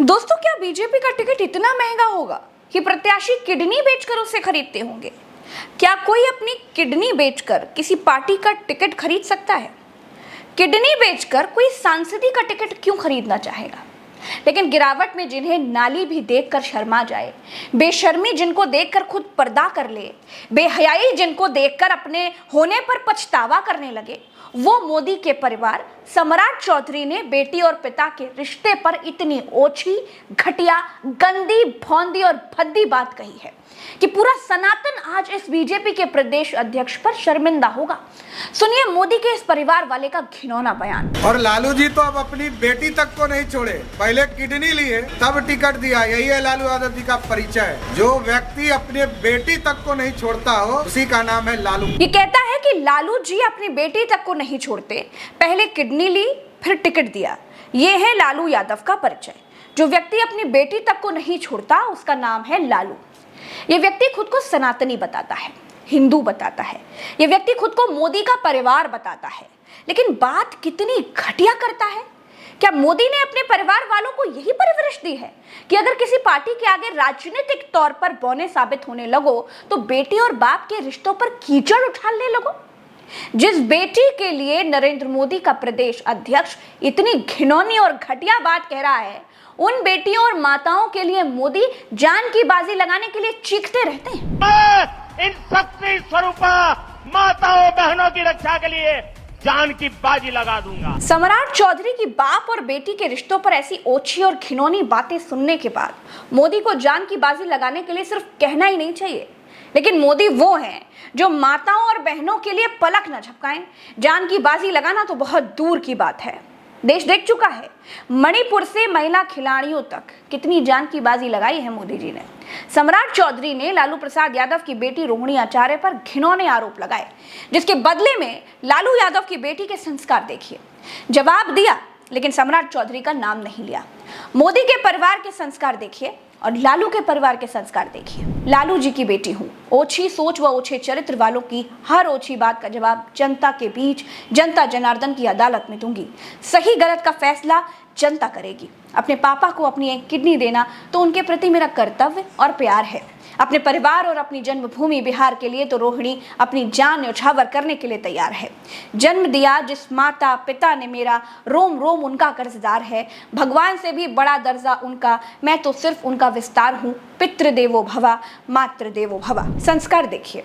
दोस्तों, क्या बीजेपी का टिकट इतना महंगा होगा कि प्रत्याशी किडनी बेचकर उसे खरीदते होंगे? क्या कोई अपनी किडनी बेचकर किसी पार्टी का टिकट खरीद सकता है? किडनी बेचकर कोई सांसदी का टिकट क्यों खरीदना चाहेगा? लेकिन गिरावट में जिन्हें नाली भी देखकर शर्मा जाए, बेशर्मी जिनको देखकर खुद पर्दा कर ले, बेहयाई जिनको देखकर अपने होने पर पछतावा करने लगे, वो मोदी के परिवार सम्राट चौधरी ने बेटी और पिता के रिश्ते पर इतनी ओछी, घटिया, गंदी, भौंदी और भद्दी बात कही है कि पूरा सनातन आज इस बीजेपी के प्रदेश अध्यक्ष पर शर्मिंदा होगा। सुनिए मोदी के इस परिवार वाले का घिनौना बयान। और लालू जी तो अब अपनी बेटी तक को नहीं छोड़े, पहले किडनी लिए तब टिकट दिया। यही है लालू यादव जी का परिचय। जो व्यक्ति अपने बेटी तक को नहीं छोड़ता हो उसी का नाम है लालू। ये कहता है कि लालू जी अपनी बेटी तक को नहीं छोड़ते, पहले किडनी ली फिर टिकट दिया। ये है लालू यादव का परिचय। जो व्यक्ति अपनी बेटी तक को नहीं छोड़ता उसका नाम है लालू। ये व्यक्ति खुद को सनातनी बताता है, हिंदू बताता है। ये व्यक्ति खुद को मोदी का परिवार बताता है, लेकिन बात कितनी घटिया करता है। क्या मोदी ने अपने परिवार वालों को यही परवरिश दी है कि अगर किसी पार्टी के आगे राजनीतिक तौर पर बौने साबित होने लगो तो बेटी और बाप के रिश्तों पर कीचड़ उछालने लगो? जिस बेटी के लिए नरेंद्र मोदी का प्रदेश अध्यक्ष इतनी घिनौनी और घटिया बात कह रहा है, उन बेटियों और माताओं के लिए मोदी जान की बाजी लगाने के लिए चीखते रहते हैं। इन शक्ति स्वरूपा माताओं बहनों की रक्षा के लिए जान की बाजी लगा दूंगा। सम्राट चौधरी की बाप और बेटी के रिश्तों पर ऐसी ओछी और घिनौनी बातें सुनने के बाद मोदी को जान की बाजी लगाने के लिए सिर्फ कहना ही नहीं चाहिए, लेकिन मोदी वो हैं जो माताओं और बहनों के लिए पलक न झपकाएं। जान की बाजी लगाना तो बहुत दूर की बात है। देश देख चुका है, मणिपुर से महिला खिलाड़ियों तक कितनी जान की बाजी लगाई है मोदी जी ने। सम्राट चौधरी ने लालू प्रसाद यादव की बेटी रोहिणी आचार्य पर घिनौने आरोप लगाए, जिसके बदले में लालू यादव की बेटी के संस्कार देखिए। जवाब दिया लेकिन सम्राट चौधरी का नाम नहीं लिया। मोदी के परिवार के संस्कार देखिए और लालू के परिवार के संस्कार देखिए। लालू जी की बेटी हूँ, ओछी सोच व ओछे चरित्र वालों की हर ओछी बात का जवाब जनता के बीच जनता जनार्दन की अदालत में दूंगी। सही गलत का फैसला जनता करेगी। अपने पापा को अपनी एक किडनी देना तो उनके प्रति मेरा कर्तव्य और प्यार है। अपने परिवार और अपनी जन्मभूमि बिहार के लिए तो रोहिणी अपनी जान न्यौछावर करने के लिए तैयार है। जन्म दिया जिस माता पिता ने मेरा रोम रोम उनका कर्जदार है। भगवान से भी बड़ा दर्जा उनका, मैं तो सिर्फ उनका विस्तार हूँ। पितृदेवो भवा मातृदेवो भवा। संस्कार देखिए,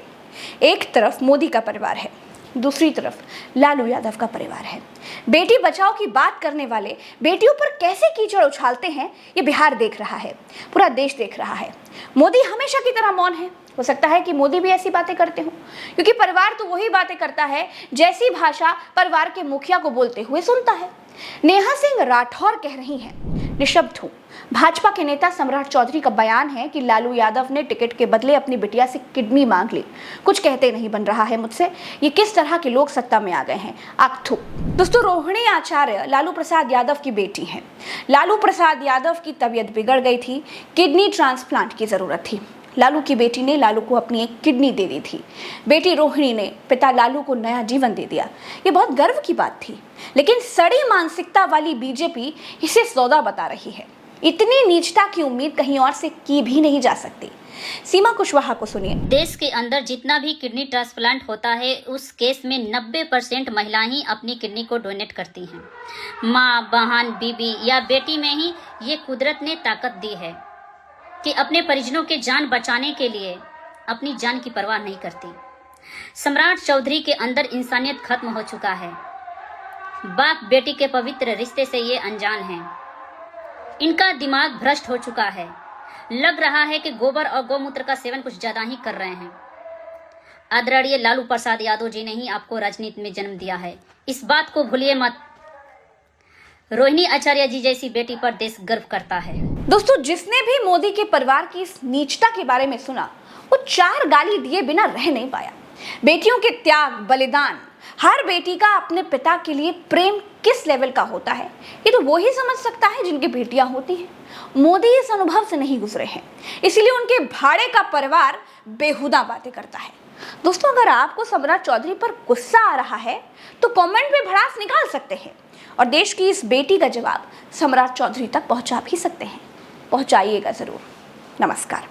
एक तरफ मोदी का परिवार है, दूसरी तरफ लालू यादव का परिवार है। बेटी बचाओ की बात करने वाले बेटियों पर कैसे कीचड़ उछालते हैं ये बिहार देख रहा है, पूरा देश देख रहा है। मोदी हमेशा की तरह मौन है। हो सकता है कि मोदी भी ऐसी बातें करते हो, क्योंकि परिवार तो वही बातें करता है जैसी भाषा परिवार के मुखिया को बोलते हुए सुनता है। नेहा सिंह राठौर कह रही हैं, निशब्द हूं। भाजपा के नेता सम्राट चौधरी का बयान है कि लालू यादव ने टिकट के बदले अपनी बिटिया से किडनी मांग ली। कुछ कहते नहीं बन रहा है मुझसे। ये किस तरह के लोग सत्ता में आ गए हैं? आखथू। दोस्तों, रोहिणी आचार्य लालू प्रसाद यादव की बेटी हैं। लालू प्रसाद यादव की तबीयत बिगड़ गई थी, किडनी ट्रांसप्लांट की जरूरत थी। लालू की बेटी ने लालू को अपनी एक किडनी दे दी थी। बेटी रोहिणी ने पिता लालू को नया जीवन दे दिया। ये बहुत गर्व की बात थी, लेकिन सड़ी मानसिकता वाली बीजेपी इसे सौदा बता रही है। इतनी नीचता की उम्मीद कहीं और से की भी नहीं जा सकती। सीमा कुशवाहा को सुनिए। देश के अंदर जितना भी किडनी ट्रांसप्लांट होता है उस केस में 90% महिलाएं ही अपनी किडनी को डोनेट करती हैं। माँ, बहन, बीबी या बेटी में ही ये कुदरत ने ताकत दी है कि अपने परिजनों के जान बचाने के लिए अपनी जान की परवाह नहीं करती। सम्राट चौधरी के अंदर इंसानियत खत्म हो चुका है। बाप बेटी के पवित्र रिश्ते से ये अनजान हैं। इनका दिमाग भ्रष्ट हो चुका है। लग रहा है कि गोबर और गौमूत्र का सेवन कुछ ज्यादा ही कर रहे हैं। आदरणीय लालू प्रसाद यादव जी ने ही आपको राजनीति में जन्म दिया है, इस बात को भूलिए मत। रोहिणी आचार्य जी जैसी बेटी पर देश गर्व करता है। दोस्तों, जिसने भी मोदी के परिवार की इस नीचता के बारे में सुना वो 4 गाली दिए बिना रह नहीं पाया। बेटियों के त्याग, बलिदान, हर बेटी का अपने पिता के लिए प्रेम किस लेवल का होता है ये तो वो ही समझ सकता है जिनकी बेटियां होती हैं। मोदी इस अनुभव से नहीं गुजरे हैं, इसीलिए उनके भाड़े का परिवार बेहुदा बातें करता है। दोस्तों, अगर आपको सम्राट चौधरी पर गुस्सा आ रहा है तो कमेंट में भड़ास निकाल सकते हैं और देश की इस बेटी का जवाब सम्राट चौधरी तक पहुंचा भी सकते हैं। पहुंचाइएगा जरूर। नमस्कार।